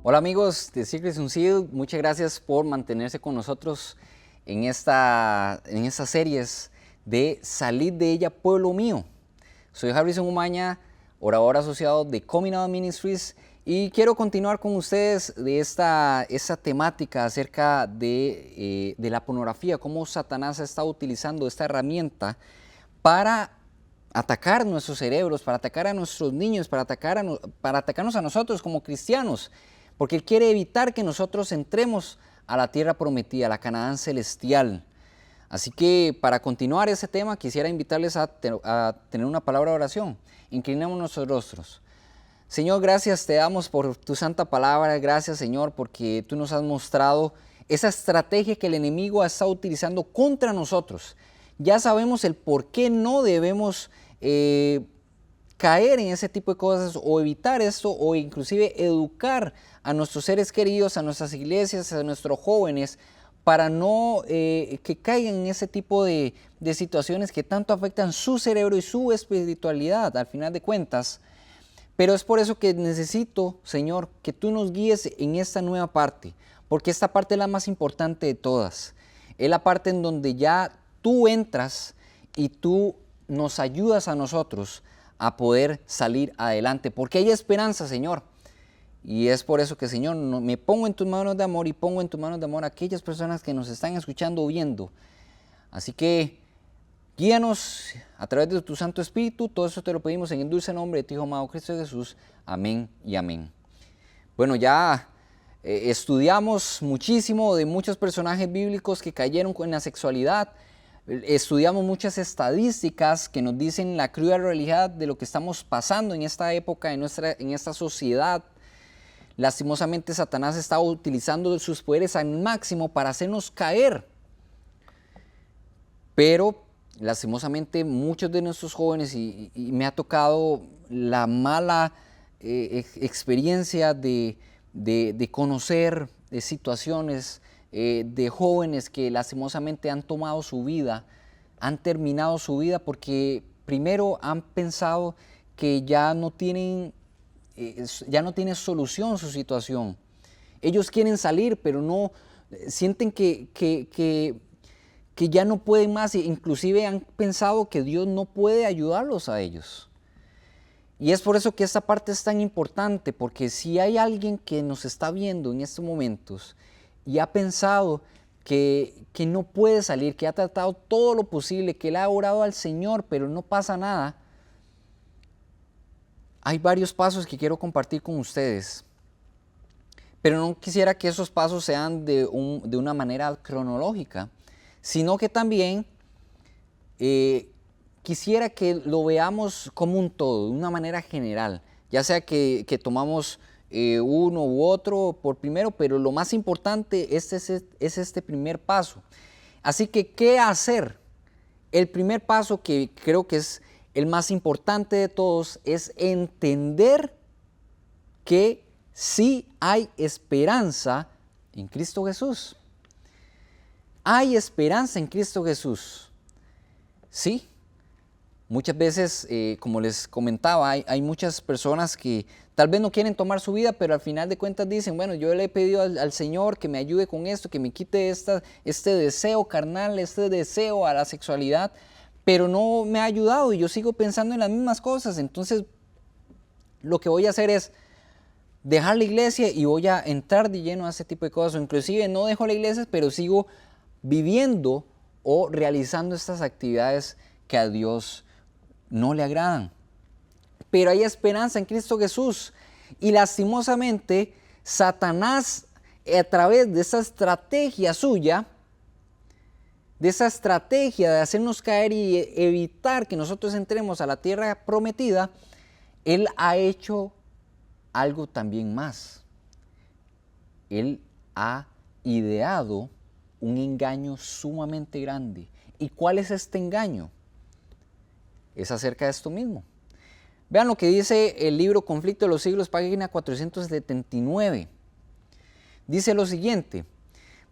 Hola amigos de Secrets Unsealed, muchas gracias por mantenerse con nosotros en estas series de Salid de ella, pueblo mío. Soy Harrison Umaña, orador asociado de Coming Out Ministries, y quiero continuar con ustedes de esta temática acerca de la pornografía, cómo Satanás ha estado utilizando esta herramienta para atacar nuestros cerebros, para atacar a nuestros niños, para atacarnos a nosotros como cristianos, porque Él quiere evitar que nosotros entremos a la tierra prometida, a la Canaán celestial. Así que para continuar ese tema quisiera invitarles a tener una palabra de oración. Inclinemos nuestros rostros. Señor, gracias te damos por tu santa palabra. Gracias, Señor, porque tú nos has mostrado esa estrategia que el enemigo ha estado utilizando contra nosotros. Ya sabemos el por qué no debemos caer en ese tipo de cosas o evitar esto, o inclusive educar a nuestros seres queridos, a nuestras iglesias, a nuestros jóvenes, para no que caigan en ese tipo de situaciones que tanto afectan su cerebro y su espiritualidad al final de cuentas. Pero es por eso que necesito, Señor, que tú nos guíes en esta nueva parte, porque esta parte es la más importante de todas. Es la parte en donde ya tú entras y tú nos ayudas a nosotros a poder salir adelante, porque hay esperanza, Señor. Y es por eso que, Señor, me pongo en tus manos de amor y pongo en tus manos de amor a aquellas personas que nos están escuchando o viendo. Así que guíanos a través de tu Santo Espíritu. Todo eso te lo pedimos en el dulce nombre de tu Hijo amado Cristo Jesús. Amén y amén. Bueno, ya estudiamos muchísimo de muchos personajes bíblicos que cayeron en la sexualidad. Estudiamos muchas estadísticas que nos dicen la cruda realidad de lo que estamos pasando en esta época, en esta sociedad. Lastimosamente, Satanás está utilizando sus poderes al máximo para hacernos caer. Pero, lastimosamente, muchos de nuestros jóvenes, y me ha tocado la mala experiencia de conocer situaciones de jóvenes que lastimosamente han tomado su vida, han terminado su vida porque primero han pensado que ya no tiene solución su situación. Ellos quieren salir, pero no sienten que ya no pueden más, e inclusive han pensado que Dios no puede ayudarlos a ellos. Y es por eso que esta parte es tan importante, porque si hay alguien que nos está viendo en estos momentos y ha pensado que no puede salir, que ha tratado todo lo posible, que le ha orado al Señor, pero no pasa nada, hay varios pasos que quiero compartir con ustedes. Pero no quisiera que esos pasos sean de una manera cronológica, sino que también quisiera que lo veamos como un todo, de una manera general, ya sea que tomamos uno u otro por primero, pero lo más importante es este primer paso. Así que, ¿qué hacer? El primer paso, que creo que es el más importante de todos, es entender que sí hay esperanza en Cristo Jesús. Hay esperanza en Cristo Jesús. Sí. Muchas veces, como les comentaba, hay muchas personas que tal vez no quieren tomar su vida, pero al final de cuentas dicen, bueno, yo le he pedido al Señor que me ayude con esto, que me quite este deseo carnal, este deseo a la sexualidad, pero no me ha ayudado y yo sigo pensando en las mismas cosas. Entonces, lo que voy a hacer es dejar la iglesia y voy a entrar de lleno a ese tipo de cosas, o inclusive no dejo la iglesia, pero sigo viviendo o realizando estas actividades que a Dios no le agradan. Pero hay esperanza en Cristo Jesús. Y lastimosamente, Satanás, a través de esa estrategia suya, de esa estrategia de hacernos caer y evitar que nosotros entremos a la tierra prometida, él ha hecho algo también más. Él ha ideado un engaño sumamente grande. ¿Y cuál es este engaño? Es acerca de esto mismo. Vean lo que dice el libro Conflicto de los Siglos, página 479. Dice lo siguiente: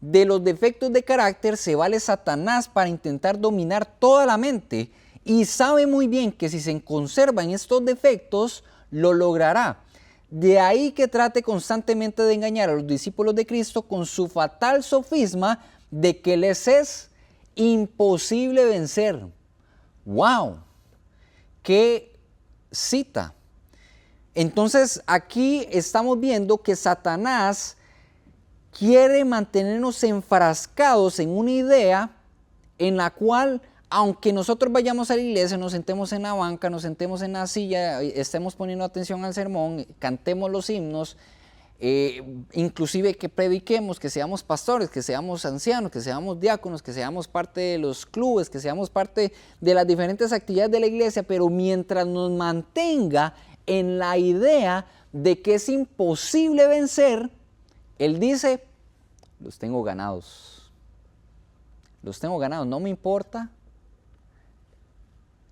de los defectos de carácter se vale Satanás para intentar dominar toda la mente, y sabe muy bien que si se conservan estos defectos, lo logrará. De ahí que trate constantemente de engañar a los discípulos de Cristo con su fatal sofisma de que les es imposible vencer. ¡Wow! ¡Qué cita! Entonces aquí estamos viendo que Satanás quiere mantenernos enfrascados en una idea en la cual, aunque nosotros vayamos a la iglesia, nos sentemos en la banca, nos sentemos en la silla, estemos poniendo atención al sermón, cantemos los himnos, inclusive que prediquemos, que seamos pastores, que seamos ancianos, que seamos diáconos, que seamos parte de los clubes, que seamos parte de las diferentes actividades de la iglesia, pero mientras nos mantenga en la idea de que es imposible vencer, él dice, los tengo ganados, no me importa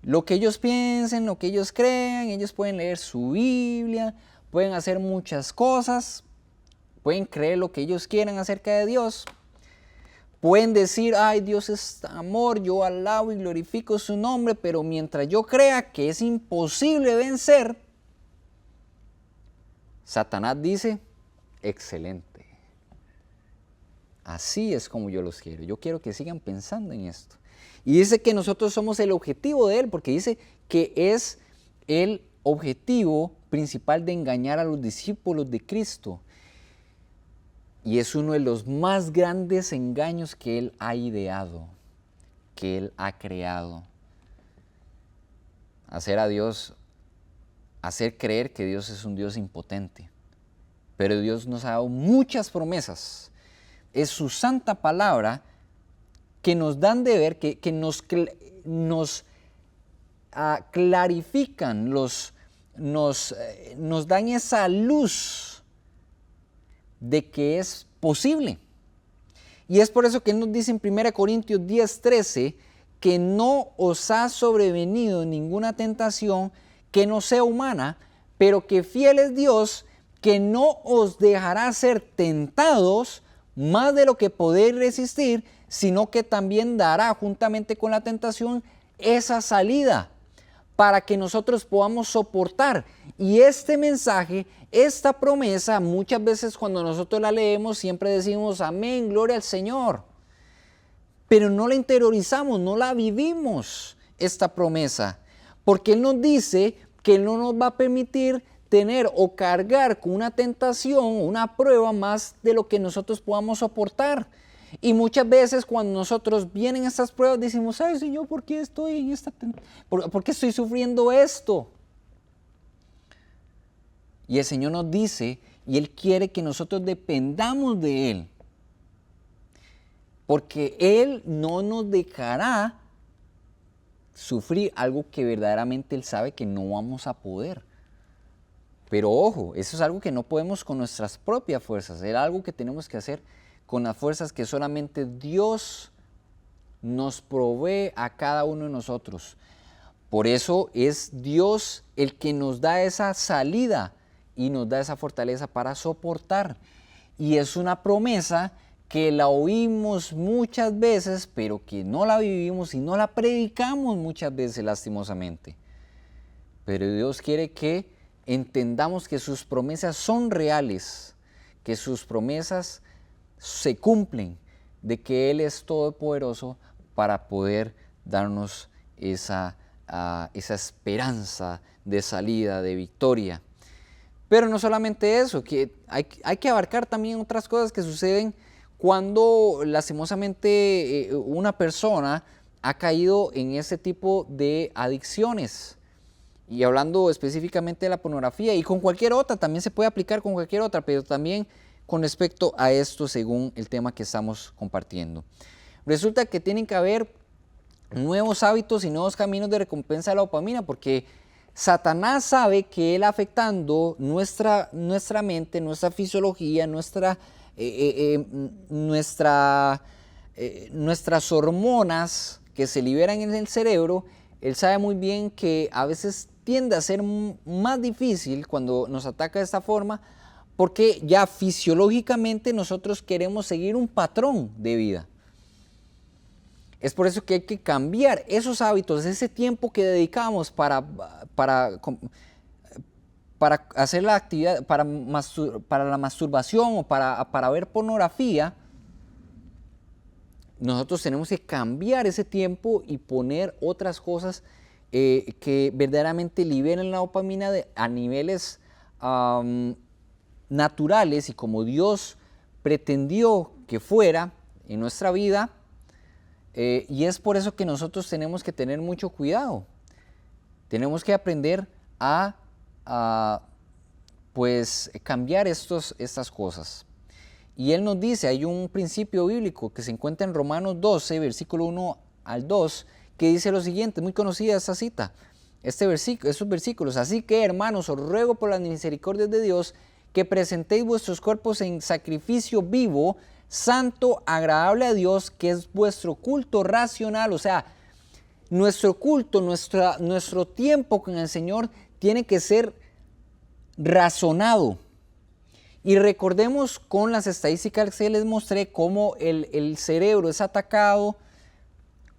lo que ellos piensen, lo que ellos crean, ellos pueden leer su Biblia, pueden hacer muchas cosas, pueden creer lo que ellos quieran acerca de Dios, pueden decir, ay, Dios es amor, yo alabo y glorifico su nombre, pero mientras yo crea que es imposible vencer, Satanás dice, excelente. Así es como yo los quiero. Yo quiero que sigan pensando en esto. Y dice que nosotros somos el objetivo de él, porque dice que es el objetivo principal de engañar a los discípulos de Cristo. Y es uno de los más grandes engaños que él ha ideado, que él ha creado. Hacer a Dios, hacer creer que Dios es un Dios impotente. Pero Dios nos ha dado muchas promesas. Es su santa palabra que nos dan de ver, que nos clarifican, nos dan esa luz de que es posible. Y es por eso que Él nos dice en 1 Corintios 10:13 que no os ha sobrevenido ninguna tentación que no sea humana, pero que fiel es Dios, que no os dejará ser tentados más de lo que podéis resistir, sino que también dará juntamente con la tentación esa salida para que nosotros podamos soportar. Y este mensaje, esta promesa, muchas veces cuando nosotros la leemos siempre decimos amén, gloria al Señor. Pero no la interiorizamos, no la vivimos esta promesa, porque Él nos dice que Él no nos va a permitir tener o cargar con una tentación, una prueba más de lo que nosotros podamos soportar. Y muchas veces cuando nosotros vienen estas pruebas decimos, ay Señor, ¿por qué estoy en esta ¿Por qué estoy sufriendo esto? Y el Señor nos dice, y Él quiere que nosotros dependamos de Él. Porque Él no nos dejará sufrir algo que verdaderamente Él sabe que no vamos a poder. Pero ojo, eso es algo que no podemos con nuestras propias fuerzas, es algo que tenemos que hacer con las fuerzas que solamente Dios nos provee a cada uno de nosotros. Por eso es Dios el que nos da esa salida y nos da esa fortaleza para soportar. Y es una promesa que la oímos muchas veces, pero que no la vivimos y no la predicamos muchas veces lastimosamente. Pero Dios quiere que entendamos que sus promesas son reales, que sus promesas se cumplen, de que Él es todopoderoso para poder darnos esa esperanza de salida, de victoria. Pero no solamente eso, que hay que abarcar también otras cosas que suceden cuando lastimosamente una persona ha caído en ese tipo de adicciones. Y hablando específicamente de la pornografía y con cualquier otra, también se puede aplicar con cualquier otra, pero también con respecto a esto según el tema que estamos compartiendo. Resulta que tienen que haber nuevos hábitos y nuevos caminos de recompensa de la dopamina, porque Satanás sabe que él afectando nuestra mente, nuestra fisiología, nuestras hormonas que se liberan en el cerebro, él sabe muy bien que a veces tiende a ser más difícil cuando nos ataca de esta forma, porque ya fisiológicamente nosotros queremos seguir un patrón de vida. Es por eso que hay que cambiar esos hábitos, ese tiempo que dedicamos para para hacer la actividad, para la masturbación o para ver pornografía, nosotros tenemos que cambiar ese tiempo y poner otras cosas que verdaderamente liberen la dopamina a niveles naturales y como Dios pretendió que fuera en nuestra vida. Y es por eso que nosotros tenemos que tener mucho cuidado. Tenemos que aprender a pues cambiar estas cosas. Y Él nos dice, hay un principio bíblico que se encuentra en Romanos 12, versículo 1 al 2, que dice lo siguiente, muy conocida esta cita, estos versículos. Así que, hermanos, os ruego por las misericordias de Dios que presentéis vuestros cuerpos en sacrificio vivo, santo, agradable a Dios, que es vuestro culto racional. O sea, nuestro culto, nuestro tiempo con el Señor tiene que ser razonado. Y recordemos con las estadísticas que les mostré cómo el cerebro es atacado,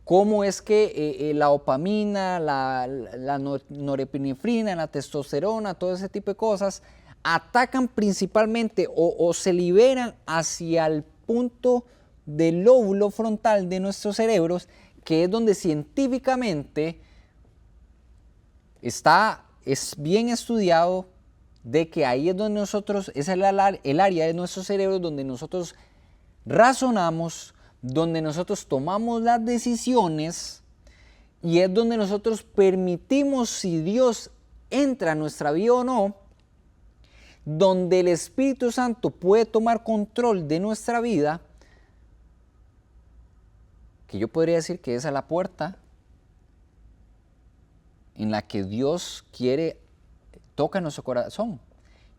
cómo es que la dopamina, la norepinefrina, la testosterona, todo ese tipo de cosas atacan principalmente o se liberan hacia el punto del lóbulo frontal de nuestros cerebros, que es donde científicamente es bien estudiado de que ahí es donde nosotros, es el área de nuestro cerebro donde nosotros razonamos, donde nosotros tomamos las decisiones y es donde nosotros permitimos si Dios entra a nuestra vida o no, donde el Espíritu Santo puede tomar control de nuestra vida, que yo podría decir que esa es la puerta en la que Dios toca nuestro corazón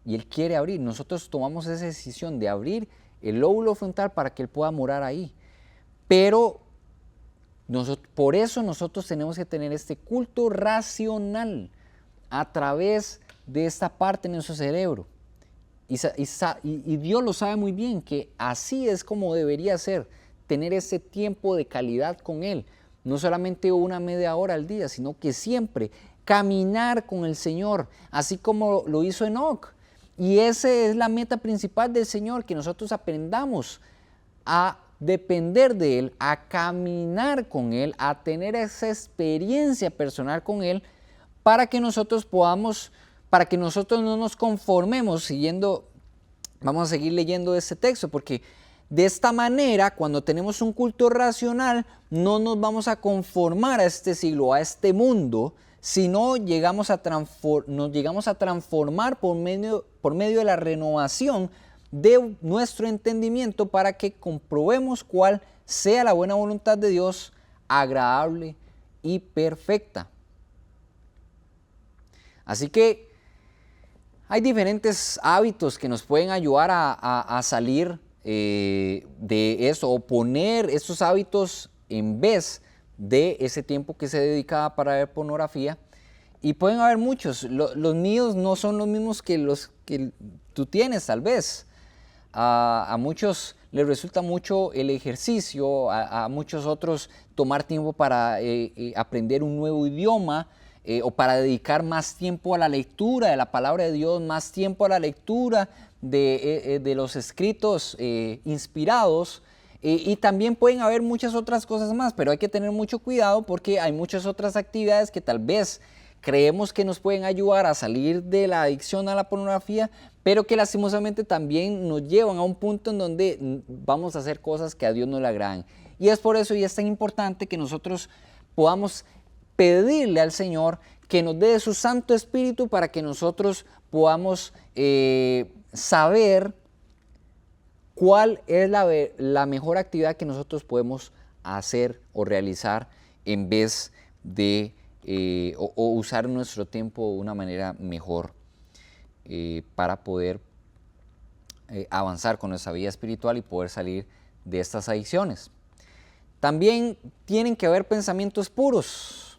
y Él quiere abrir. Nosotros tomamos esa decisión de abrir el lóbulo frontal para que Él pueda morar ahí. Pero por eso nosotros tenemos que tener este culto racional a través de esta parte de nuestro cerebro. Y Dios lo sabe muy bien, que así es como debería ser, tener ese tiempo de calidad con Él. No solamente una media hora al día, sino que siempre caminar con el Señor, así como lo hizo Enoc. Y esa es la meta principal del Señor, que nosotros aprendamos a depender de Él, a caminar con Él, a tener esa experiencia personal con Él, para que nosotros no nos conformemos siguiendo. Vamos a seguir leyendo este texto, porque de esta manera, cuando tenemos un culto racional, no nos vamos a conformar a este siglo, a este mundo, sino nos llegamos a transformar por medio de la renovación de nuestro entendimiento para que comprobemos cuál sea la buena voluntad de Dios, agradable y perfecta. Así que hay diferentes hábitos que nos pueden ayudar a salir de eso, o poner esos hábitos en vez de ese tiempo que se dedicaba para ver pornografía. Y pueden haber muchos. Los míos no son los mismos que los que tú tienes, tal vez. A muchos les resulta mucho el ejercicio, a muchos otros tomar tiempo para aprender un nuevo idioma, o para dedicar más tiempo a la lectura de la palabra de Dios, más tiempo a la lectura de los escritos inspirados. Y también pueden haber muchas otras cosas más, pero hay que tener mucho cuidado porque hay muchas otras actividades que tal vez creemos que nos pueden ayudar a salir de la adicción a la pornografía, pero que lastimosamente también nos llevan a un punto en donde vamos a hacer cosas que a Dios no le agradan. Y es por eso y es tan importante que nosotros podamos pedirle al Señor que nos dé su Santo Espíritu para que nosotros podamos saber cuál es la mejor actividad que nosotros podemos hacer o realizar en vez de o usar nuestro tiempo de una manera mejor para poder avanzar con nuestra vida espiritual y poder salir de estas adicciones. También tienen que haber pensamientos puros.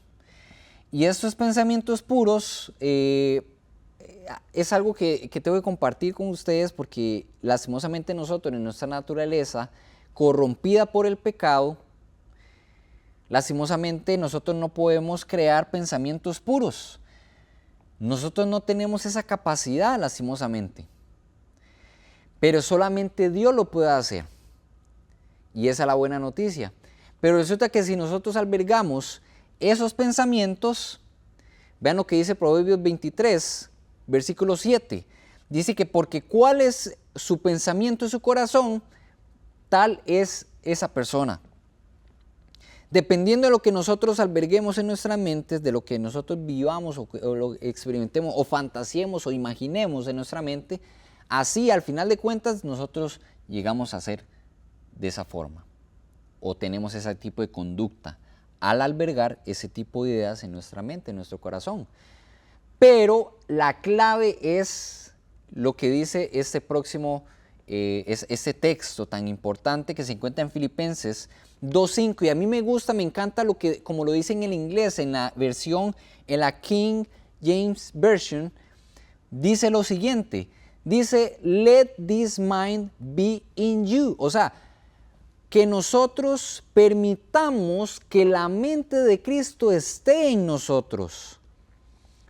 Y estos pensamientos puros es algo que tengo que compartir con ustedes porque lastimosamente nosotros en nuestra naturaleza corrompida por el pecado, lastimosamente nosotros no podemos crear pensamientos puros. Nosotros no tenemos esa capacidad, lastimosamente. Pero solamente Dios lo puede hacer. Y esa es la buena noticia. Pero resulta que si nosotros albergamos esos pensamientos, vean lo que dice Proverbios 23, versículo 7. Dice que porque cuál es su pensamiento en su corazón, tal es esa persona. Dependiendo de lo que nosotros alberguemos en nuestras mentes, de lo que nosotros vivamos o lo experimentemos o fantasiemos o imaginemos en nuestra mente, así al final de cuentas nosotros llegamos a ser de esa forma o tenemos ese tipo de conducta al albergar ese tipo de ideas en nuestra mente, en nuestro corazón. Pero la clave es lo que dice este texto tan importante que se encuentra en Filipenses 2:5, y a mí me gusta, me encanta como lo dice en el inglés, en la King James Version, dice lo siguiente, dice, let this mind be in you, o sea, que nosotros permitamos que la mente de Cristo esté en nosotros.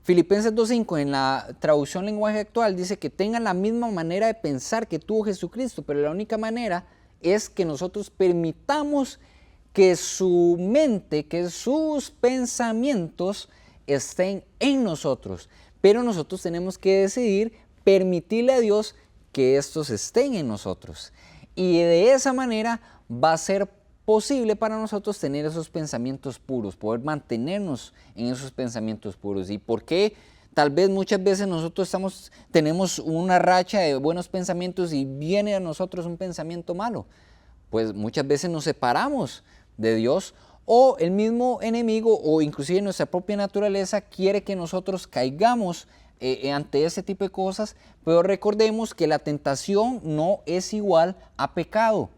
Filipenses 2:5 en la traducción lenguaje actual dice que tengan la misma manera de pensar que tuvo Jesucristo, pero la única manera es que nosotros permitamos que su mente, que sus pensamientos estén en nosotros. Pero nosotros tenemos que decidir permitirle a Dios que estos estén en nosotros. Y de esa manera va a ser posible para nosotros tener esos pensamientos puros, poder mantenernos en esos pensamientos puros. ¿Y por qué? Tal vez muchas veces nosotros tenemos una racha de buenos pensamientos y viene a nosotros un pensamiento malo. Pues muchas veces nos separamos de Dios o el mismo enemigo o inclusive nuestra propia naturaleza quiere que nosotros caigamos ante ese tipo de cosas, pero recordemos que la tentación no es igual a pecado.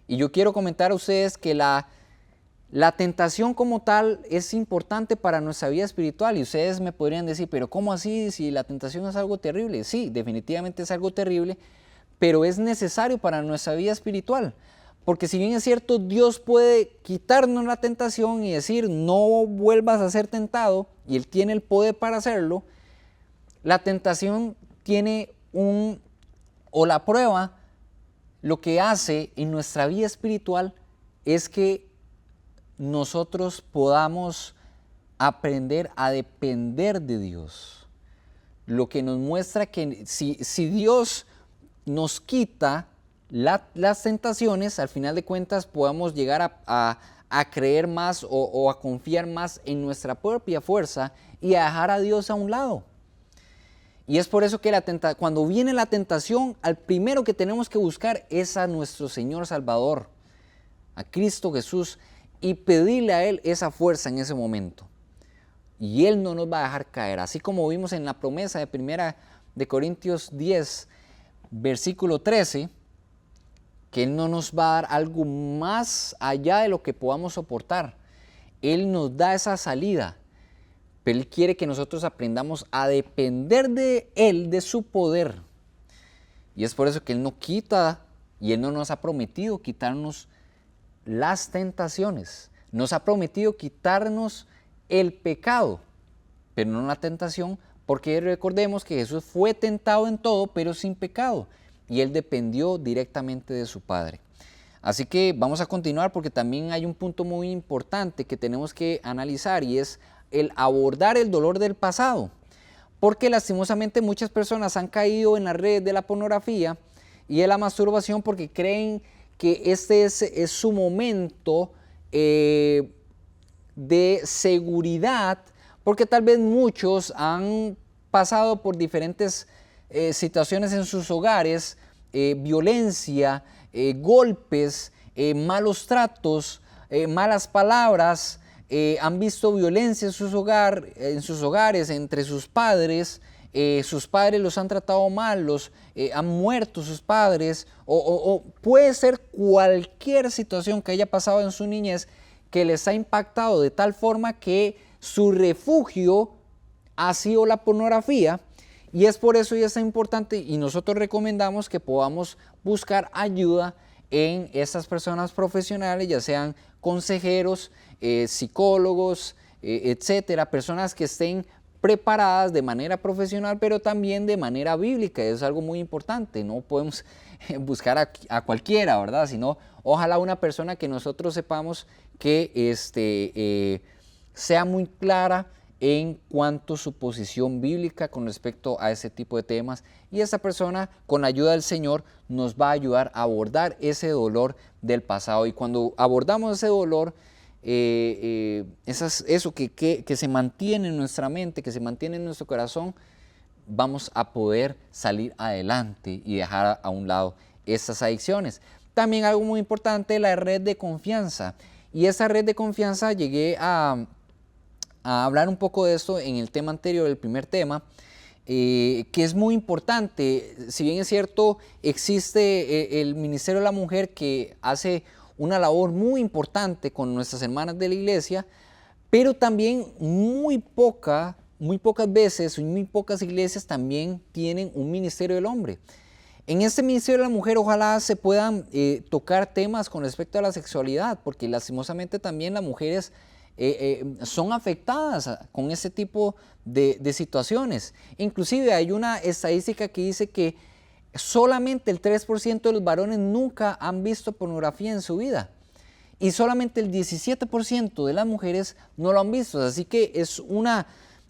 Y yo quiero comentar a ustedes que la tentación como tal es importante para nuestra vida espiritual y ustedes me podrían decir, pero ¿cómo así si la tentación es algo terrible? Sí, definitivamente es algo terrible, pero es necesario para nuestra vida espiritual. Porque si bien es cierto, Dios puede quitarnos la tentación y decir, no vuelvas a ser tentado, y Él tiene el poder para hacerlo, la tentación tiene la prueba, lo que hace en nuestra vida espiritual es que nosotros podamos aprender a depender de Dios. Lo que nos muestra que si Dios nos quita las tentaciones, al final de cuentas podamos llegar a creer más o a confiar más en nuestra propia fuerza y a dejar a Dios a un lado. Y es por eso que cuando viene la tentación, al primero que tenemos que buscar es a nuestro Señor Salvador, a Cristo Jesús, y pedirle a Él esa fuerza en ese momento. Y Él no nos va a dejar caer, así como vimos en la promesa de 1 de Corintios 10, versículo 13, que Él no nos va a dar algo más allá de lo que podamos soportar. Él nos da esa salida. Pero Él quiere que nosotros aprendamos a depender de Él, de su poder. Y es por eso que Él no quita y Él no nos ha prometido quitarnos las tentaciones. Nos ha prometido quitarnos el pecado, pero no la tentación, porque recordemos que Jesús fue tentado en todo, pero sin pecado. Y Él dependió directamente de su Padre. Así que vamos a continuar porque también hay un punto muy importante que tenemos que analizar y es el abordar el dolor del pasado, porque lastimosamente muchas personas han caído en las redes de la pornografía y de la masturbación porque creen que este es su momento de seguridad, porque tal vez muchos han pasado por diferentes situaciones en sus hogares, violencia, golpes, malos tratos, malas palabras, han visto violencia en sus hogares, entre sus padres los han tratado mal, han muerto sus padres, o puede ser cualquier situación que haya pasado en su niñez que les ha impactado de tal forma que su refugio ha sido la pornografía, y es por eso y es importante, y nosotros recomendamos que podamos buscar ayuda en estas personas profesionales, ya sean consejeros, psicólogos, etcétera, personas que estén preparadas de manera profesional, pero también de manera bíblica. Eso es algo muy importante. No podemos buscar a cualquiera, ¿verdad? Sino ojalá una persona que nosotros sepamos que sea muy clara en cuanto a su posición bíblica con respecto a ese tipo de temas, y esa persona, con la ayuda del Señor, nos va a ayudar a abordar ese dolor del pasado. Y cuando abordamos ese dolor, eso que se mantiene en nuestra mente, que se mantiene en nuestro corazón, vamos a poder salir adelante y dejar a un lado estas adicciones. También algo muy importante, la red de confianza. Y esa red de confianza llegué a hablar un poco de esto en el tema anterior, el primer tema, que es muy importante. Si bien es cierto, existe el Ministerio de la Mujer, que hace una labor muy importante con nuestras hermanas de la iglesia, pero también muy pocas veces, muy pocas iglesias también tienen un Ministerio del Hombre. En este Ministerio de la Mujer ojalá se puedan tocar temas con respecto a la sexualidad, porque lastimosamente también las mujeres son afectadas con ese tipo de situaciones. Inclusive hay una estadística que dice que solamente el 3% de los varones nunca han visto pornografía en su vida, y solamente el 17% de las mujeres no lo han visto. Así que es una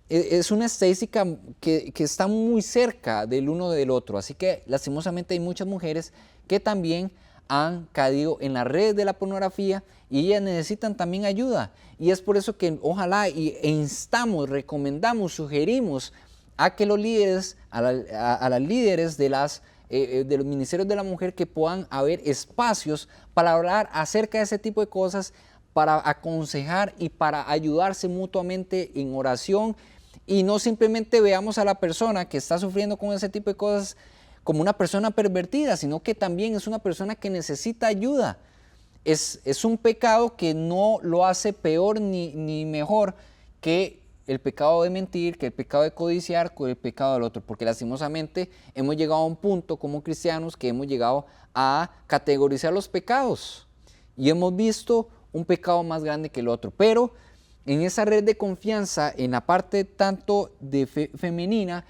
estadística que está muy cerca del uno del otro. Así que lastimosamente hay muchas mujeres que también han caído en las redes de la pornografía, y ellas necesitan también ayuda. Y es por eso que ojalá instamos, recomendamos, sugerimos a que los líderes, a las líderes de los ministerios de la mujer, que puedan haber espacios para hablar acerca de ese tipo de cosas, para aconsejar y para ayudarse mutuamente en oración, y no simplemente veamos a la persona que está sufriendo con ese tipo de cosas como una persona pervertida, sino que también es una persona que necesita ayuda. Es un pecado que no lo hace peor ni mejor que el pecado de mentir, que el pecado de codiciar, que el pecado del otro, porque lastimosamente hemos llegado a un punto como cristianos que hemos llegado a categorizar los pecados y hemos visto un pecado más grande que el otro. Pero en esa red de confianza, en la parte tanto de femenina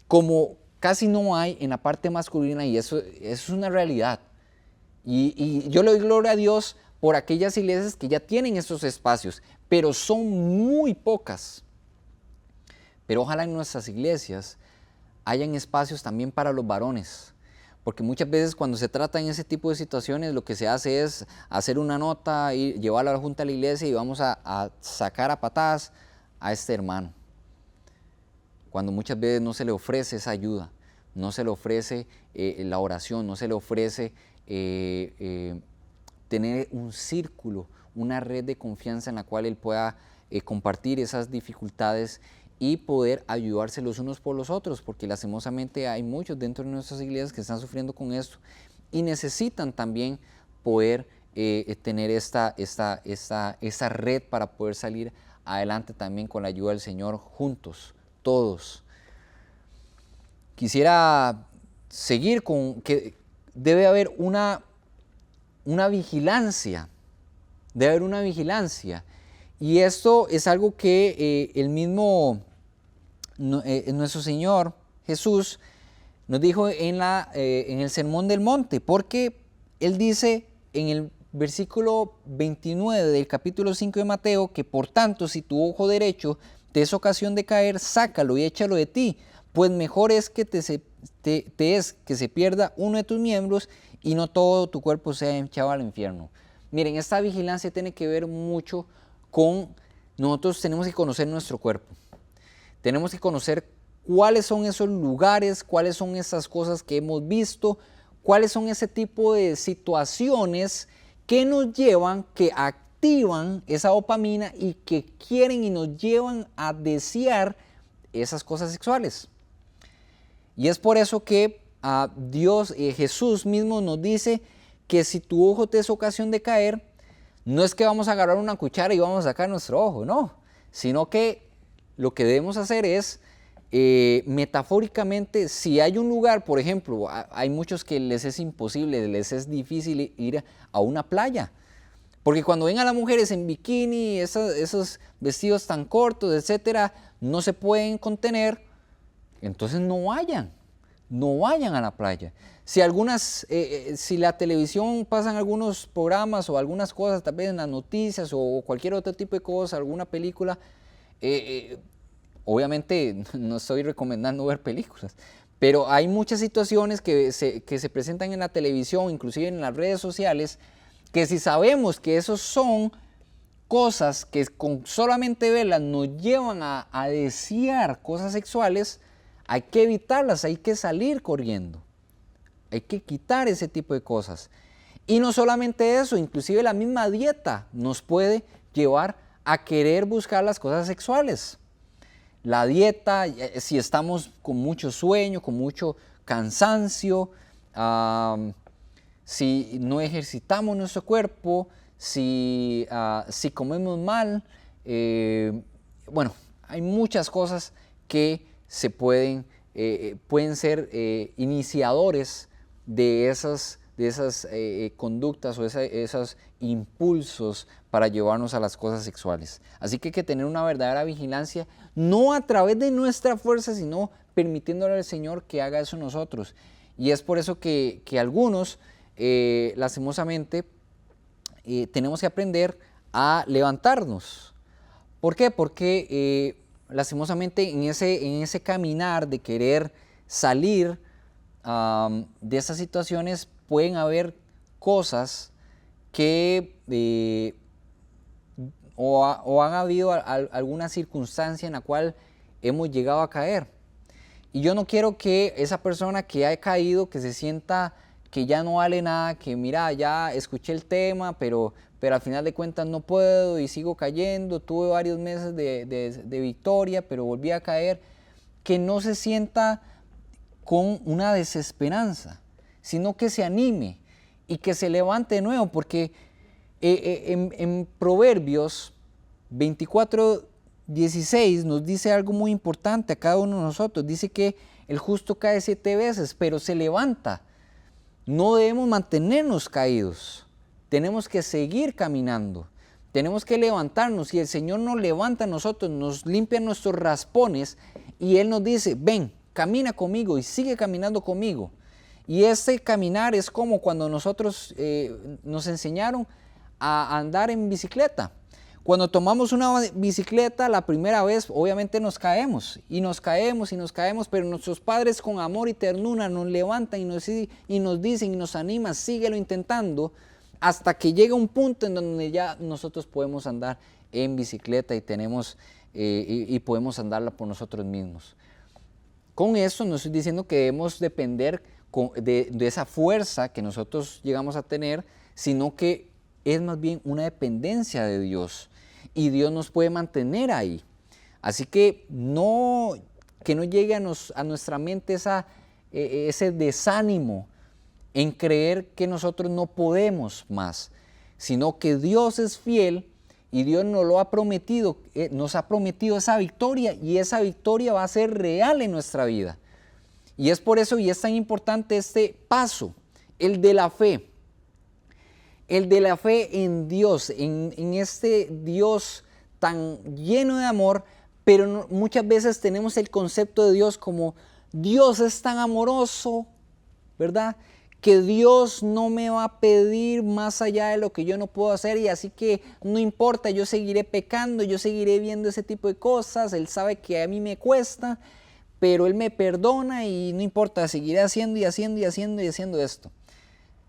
como casi no hay en la parte masculina, y eso es una realidad. Y yo le doy gloria a Dios por aquellas iglesias que ya tienen esos espacios, pero son muy pocas. Pero ojalá en nuestras iglesias hayan espacios también para los varones, porque muchas veces cuando se trata en ese tipo de situaciones, lo que se hace es hacer una nota y llevarla a la junta de la iglesia, y vamos a sacar a patadas a este hermano, cuando muchas veces no se le ofrece esa ayuda, no se le ofrece la oración, no se le ofrece tener un círculo, una red de confianza en la cual él pueda compartir esas dificultades y poder ayudarse los unos por los otros, porque lastimosamente hay muchos dentro de nuestras iglesias que están sufriendo con esto y necesitan también poder tener esa red para poder salir adelante también con la ayuda del Señor, juntos, todos. Quisiera seguir con que debe haber una vigilancia, debe haber una vigilancia. Y esto es algo que el mismo nuestro Señor Jesús nos dijo en el Sermón del Monte, porque Él dice en el versículo 29 del capítulo 5 de Mateo que por tanto, si tu ojo derecho te es ocasión de caer, sácalo y échalo de ti, pues mejor es que te es que se pierda uno de tus miembros y no todo tu cuerpo sea echado al infierno. Miren, esta vigilancia tiene que ver mucho con nosotros. Tenemos que conocer nuestro cuerpo. Tenemos que conocer cuáles son esos lugares, cuáles son esas cosas que hemos visto, cuáles son ese tipo de situaciones que nos llevan, que activan esa dopamina y que quieren y nos llevan a desear esas cosas sexuales. Y es por eso que Dios, Jesús mismo nos dice que si tu ojo te es ocasión de caer, no es que vamos a agarrar una cuchara y vamos a sacar nuestro ojo, no, sino que lo que debemos hacer es, metafóricamente, si hay un lugar, por ejemplo, hay muchos que les es imposible, les es difícil ir a una playa, Porque cuando ven a las mujeres en bikini, esos vestidos tan cortos, etcétera, no se pueden contener, entonces no vayan a la playa. Si la televisión pasan algunos programas o algunas cosas, tal vez en las noticias o cualquier otro tipo de cosa, alguna película, obviamente no estoy recomendando ver películas, pero hay muchas situaciones que se presentan en la televisión, inclusive en las redes sociales, que si sabemos que esos son cosas que con solamente verlas nos llevan a desear cosas sexuales, hay que evitarlas, hay que salir corriendo. Hay que quitar ese tipo de cosas. Y no solamente eso, inclusive la misma dieta nos puede llevar a querer buscar las cosas sexuales. La dieta, si estamos con mucho sueño, con mucho cansancio, si no ejercitamos nuestro cuerpo, si comemos mal, bueno, hay muchas cosas que se pueden ser iniciadores de esas conductas o esos impulsos para llevarnos a las cosas sexuales. Así que hay que tener una verdadera vigilancia, no a través de nuestra fuerza, sino permitiéndole al Señor que haga eso en nosotros. Y es por eso que algunos, lastimosamente, tenemos que aprender a levantarnos. ¿Por qué? Porque lastimosamente en ese caminar de querer salir de esas situaciones pueden haber cosas que o han habido alguna circunstancia en la cual hemos llegado a caer. Y yo no quiero que esa persona que ha caído, que se sienta que ya no vale nada, que mira, ya escuché el tema, pero al final de cuentas no puedo y sigo cayendo, tuve varios meses de victoria, pero volví a caer, que no se sienta con una desesperanza, sino que se anime y que se levante de nuevo, porque en Proverbios 24:16 nos dice algo muy importante a cada uno de nosotros. Dice que el justo cae 7 veces, pero se levanta. No debemos mantenernos caídos, tenemos que seguir caminando, tenemos que levantarnos, y el Señor nos levanta a nosotros, nos limpia nuestros raspones y Él nos dice, ven, camina conmigo y sigue caminando conmigo. Y ese caminar es como cuando nosotros nos enseñaron a andar en bicicleta. Cuando tomamos una bicicleta la primera vez, obviamente nos caemos, pero nuestros padres con amor y ternura nos levantan y nos dicen y nos animan, síguelo intentando, hasta que llega un punto en donde ya nosotros podemos andar en bicicleta y podemos andarla por nosotros mismos. Con eso no estoy diciendo que debemos depender de esa fuerza que nosotros llegamos a tener, sino que es más bien una dependencia de Dios. Y Dios nos puede mantener ahí. Así que no llegue a nuestra mente ese desánimo en creer que nosotros no podemos más, sino que Dios es fiel y Dios nos lo ha prometido, nos ha prometido esa victoria, y esa victoria va a ser real en nuestra vida. Y es por eso y es tan importante este paso, el de la fe. El de la fe en Dios, en este Dios tan lleno de amor, pero muchas veces tenemos el concepto de Dios como Dios es tan amoroso, ¿verdad? Que Dios no me va a pedir más allá de lo que yo no puedo hacer, y así que no importa, yo seguiré pecando, yo seguiré viendo ese tipo de cosas, Él sabe que a mí me cuesta, pero Él me perdona y no importa, seguiré haciendo y haciendo y haciendo y haciendo esto.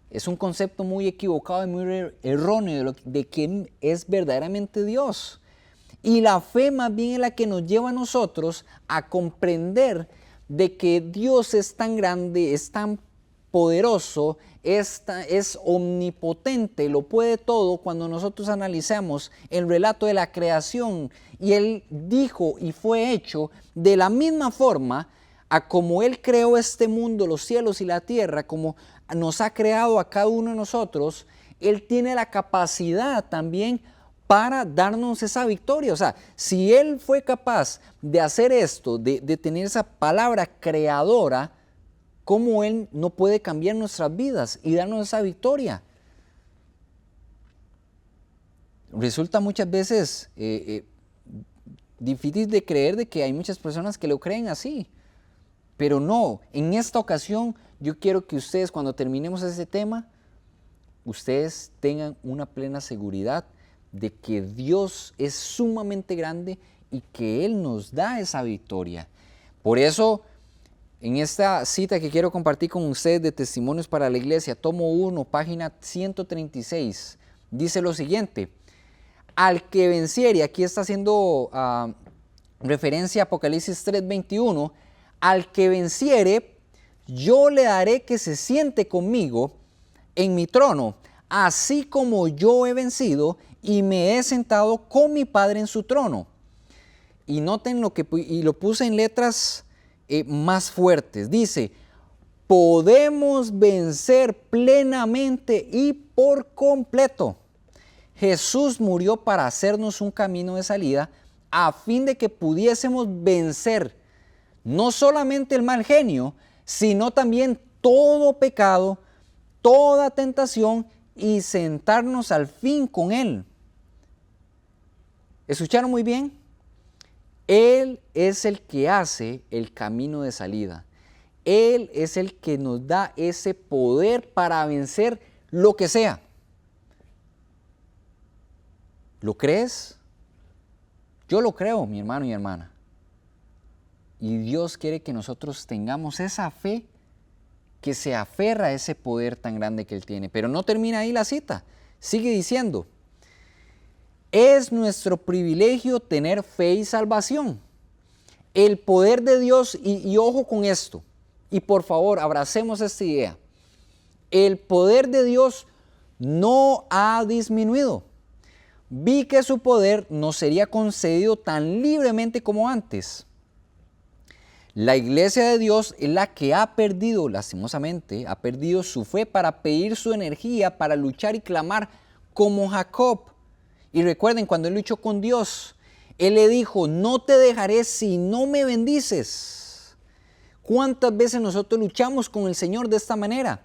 Es un concepto muy equivocado y muy erróneo de quién es verdaderamente Dios. Y la fe más bien es la que nos lleva a nosotros a comprender de que Dios es tan grande, es tan poderoso, es omnipotente, lo puede todo. Cuando nosotros analizamos el relato de la creación, y Él dijo y fue hecho de la misma forma a como Él creó este mundo, los cielos y la tierra, como nos ha creado a cada uno de nosotros, Él tiene la capacidad también para darnos esa victoria. O sea, si Él fue capaz de hacer esto, de tener esa palabra creadora, ¿cómo Él no puede cambiar nuestras vidas y darnos esa victoria? resulta muchas veces difícil de creer de que hay muchas personas que lo creen así. Pero no, en esta ocasión yo quiero que ustedes, cuando terminemos ese tema, ustedes tengan una plena seguridad de que Dios es sumamente grande y que Él nos da esa victoria. Por eso, en esta cita que quiero compartir con ustedes de Testimonios para la Iglesia, tomo 1, página 136, dice lo siguiente: al que venciere, aquí está haciendo referencia a Apocalipsis 3:21, al que venciere, yo le daré que se siente conmigo en mi trono, así como yo he vencido y me he sentado con mi Padre en su trono. Y noten y lo puse en letras más fuertes. Dice, podemos vencer plenamente y por completo. Jesús murió para hacernos un camino de salida a fin de que pudiésemos vencer no solamente el mal genio, sino también todo pecado, toda tentación y sentarnos al fin con Él. ¿Escucharon muy bien? Él es el que hace el camino de salida. Él es el que nos da ese poder para vencer lo que sea. ¿Lo crees? Yo lo creo, mi hermano y hermana. Y Dios quiere que nosotros tengamos esa fe que se aferra a ese poder tan grande que Él tiene. Pero no termina ahí la cita. Sigue diciendo, es nuestro privilegio tener fe y salvación. El poder de Dios, y ojo con esto, y por favor abracemos esta idea. El poder de Dios no ha disminuido. Vi que su poder no sería concedido tan libremente como antes. La iglesia de Dios es la que ha perdido, lastimosamente, ha perdido su fe para pedir su energía, para luchar y clamar como Jacob. Y recuerden, cuando él luchó con Dios, él le dijo, no te dejaré si no me bendices. ¿Cuántas veces nosotros luchamos con el Señor de esta manera?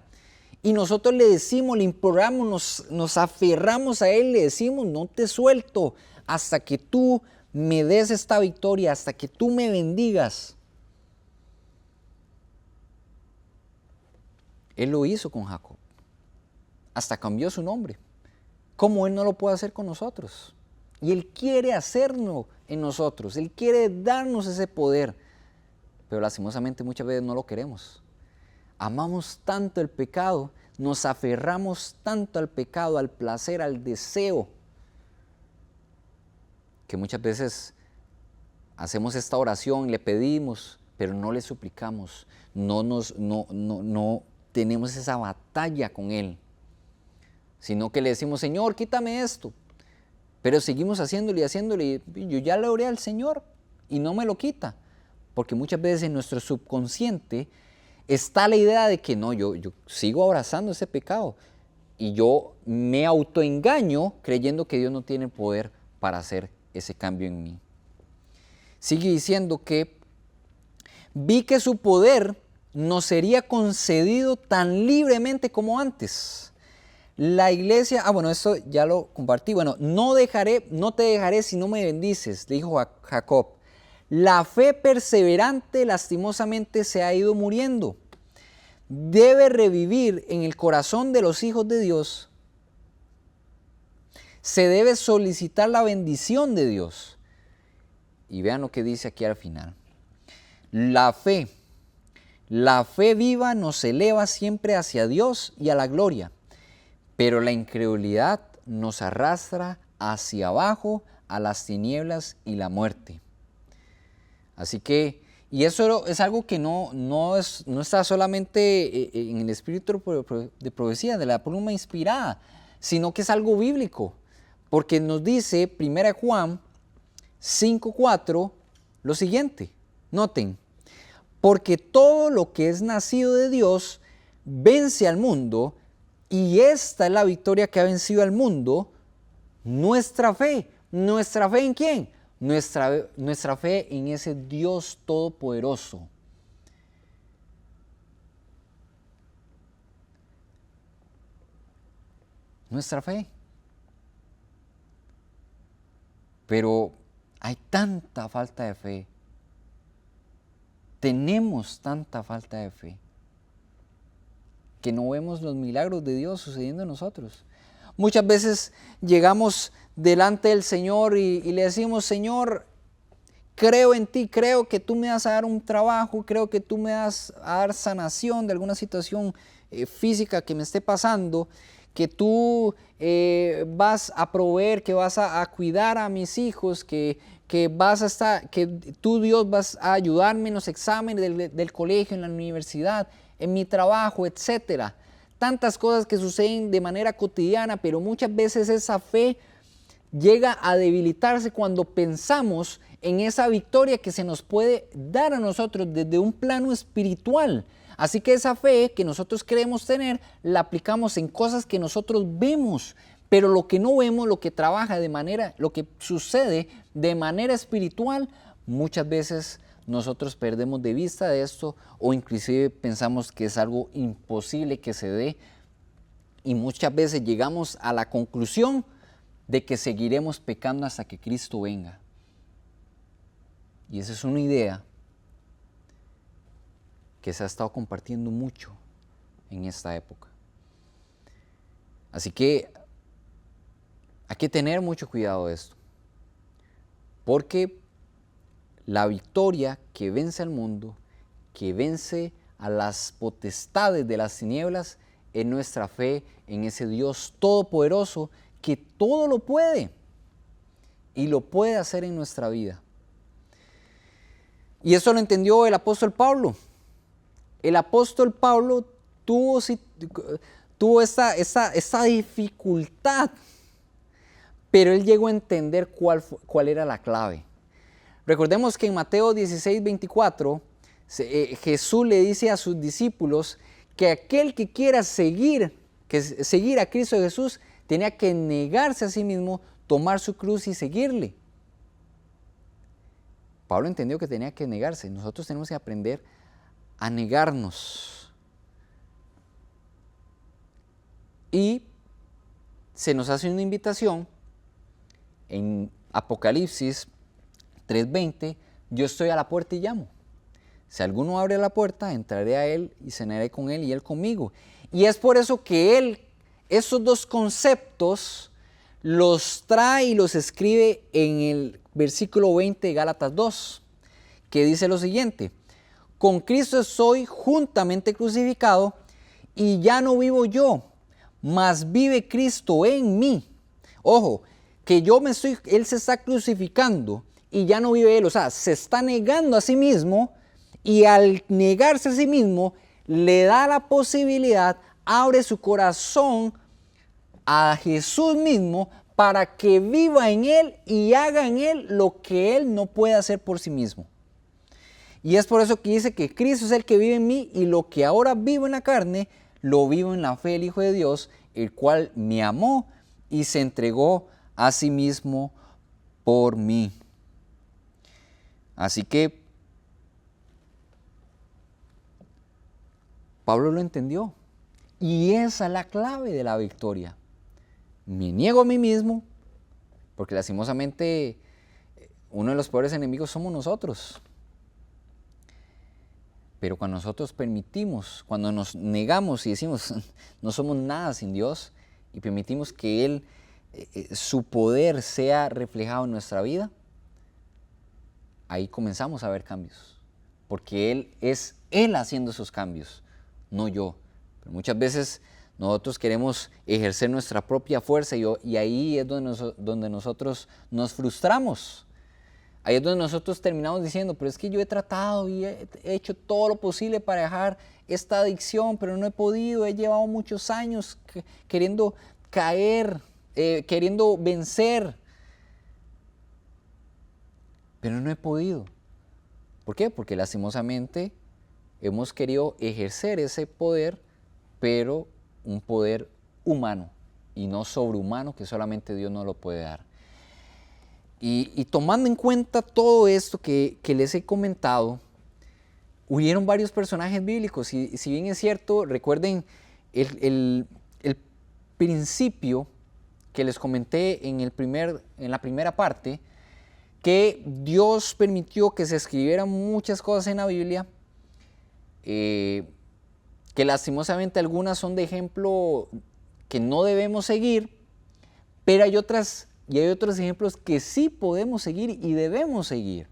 Y nosotros le decimos, le imploramos, nos aferramos a Él, le decimos, no te suelto hasta que tú me des esta victoria, hasta que tú me bendigas. Él lo hizo con Jacob. Hasta cambió su nombre. ¿Cómo Él no lo puede hacer con nosotros? Y Él quiere hacerlo en nosotros. Él quiere darnos ese poder. Pero lastimosamente muchas veces no lo queremos. Amamos tanto el pecado, nos aferramos tanto al pecado, al placer, al deseo, que muchas veces hacemos esta oración, le pedimos, pero no le suplicamos. No tenemos esa batalla con Él. Sino que le decimos, Señor, quítame esto. Pero seguimos haciéndole y haciéndole. Y yo ya le oré al Señor y no me lo quita. Porque muchas veces en nuestro subconsciente está la idea de que no, yo sigo abrazando ese pecado. Y yo me autoengaño creyendo que Dios no tiene poder para hacer ese cambio en mí. Sigue diciendo que vi que su poder no sería concedido tan libremente como antes. La iglesia, esto ya lo compartí. No te dejaré si no me bendices, le dijo Jacob. La fe perseverante lastimosamente se ha ido muriendo. Debe revivir en el corazón de los hijos de Dios. Se debe solicitar la bendición de Dios. Y vean lo que dice aquí al final. La fe viva nos eleva siempre hacia Dios y a la gloria. Pero la incredulidad nos arrastra hacia abajo a las tinieblas y la muerte. Así que, y eso es algo que no está solamente en el espíritu de profecía, de la pluma inspirada, sino que es algo bíblico. Porque nos dice 1 Juan 5:4 lo siguiente, noten, porque todo lo que es nacido de Dios vence al mundo. Y esta es la victoria que ha vencido al mundo, nuestra fe. ¿Nuestra fe en quién? Nuestra fe en ese Dios todopoderoso. Nuestra fe. Pero hay tanta falta de fe. Tenemos tanta falta de fe que no vemos los milagros de Dios sucediendo en nosotros. Muchas veces llegamos delante del Señor y le decimos: Señor, creo en ti, creo que tú me vas a dar un trabajo, creo que tú me vas a dar sanación de alguna situación física que me esté pasando, que tú vas a proveer, que vas a cuidar a mis hijos, que tú, Dios, vas a ayudarme en los exámenes del colegio, en la universidad, en mi trabajo, etcétera. Tantas cosas que suceden de manera cotidiana, pero muchas veces esa fe llega a debilitarse cuando pensamos en esa victoria que se nos puede dar a nosotros desde un plano espiritual. Así que esa fe que nosotros creemos tener, la aplicamos en cosas que nosotros vemos, pero lo que no vemos, lo que sucede de manera espiritual, muchas veces nosotros perdemos de vista de esto, o inclusive pensamos que es algo imposible que se dé, y muchas veces llegamos a la conclusión de que seguiremos pecando hasta que Cristo venga. Y esa es una idea que se ha estado compartiendo mucho en esta época. Así que hay que tener mucho cuidado de esto, porque la victoria que vence al mundo, que vence a las potestades de las tinieblas, es nuestra fe en ese Dios todopoderoso que todo lo puede y lo puede hacer en nuestra vida. Y eso lo entendió el apóstol Pablo. El apóstol Pablo tuvo esta dificultad, pero él llegó a entender cuál era la clave. Recordemos que en Mateo 16:24, Jesús le dice a sus discípulos que aquel que quiera seguir a Cristo Jesús tenía que negarse a sí mismo, tomar su cruz y seguirle. Pablo entendió que tenía que negarse. Nosotros tenemos que aprender a negarnos. Y se nos hace una invitación en Apocalipsis 3:20: yo estoy a la puerta y llamo. Si alguno abre la puerta, entraré a él y cenaré con él y él conmigo. Y es por eso que él, esos dos conceptos, los trae y los escribe en el versículo 20 de Gálatas 2, que dice lo siguiente: con Cristo soy juntamente crucificado, y ya no vivo yo, mas vive Cristo en mí. Ojo, que él se está crucificando y ya no vive él, o sea, se está negando a sí mismo, y al negarse a sí mismo, le da la posibilidad, abre su corazón a Jesús mismo para que viva en él y haga en él lo que él no puede hacer por sí mismo. Y es por eso que dice que Cristo es el que vive en mí, y lo que ahora vivo en la carne, lo vivo en la fe del Hijo de Dios, el cual me amó y se entregó a sí mismo por mí. Así que Pablo lo entendió, y esa es la clave de la victoria. Me niego a mí mismo, porque lastimosamente uno de los peores enemigos somos nosotros. Pero cuando nosotros permitimos, cuando nos negamos y decimos no somos nada sin Dios, y permitimos que Él, su poder sea reflejado en nuestra vida, ahí comenzamos a ver cambios. Porque es Él haciendo esos cambios, no yo. Pero muchas veces nosotros queremos ejercer nuestra propia fuerza, y ahí es donde nosotros nos frustramos. Ahí es donde nosotros terminamos diciendo: pero es que yo he tratado y he hecho todo lo posible para dejar esta adicción, pero no he podido. He llevado muchos años queriendo caer, queriendo vencer, pero no he podido. ¿Por qué? Porque lastimosamente hemos querido ejercer ese poder, pero un poder humano y no sobrehumano, que solamente Dios nos lo puede dar. Y tomando en cuenta todo esto que les he comentado, hubieron varios personajes bíblicos, y si bien es cierto, recuerden el principio que les comenté en la primera parte, que Dios permitió que se escribieran muchas cosas en la Biblia, que lastimosamente algunas son de ejemplo que no debemos seguir, pero hay otros ejemplos que sí podemos seguir y debemos seguir.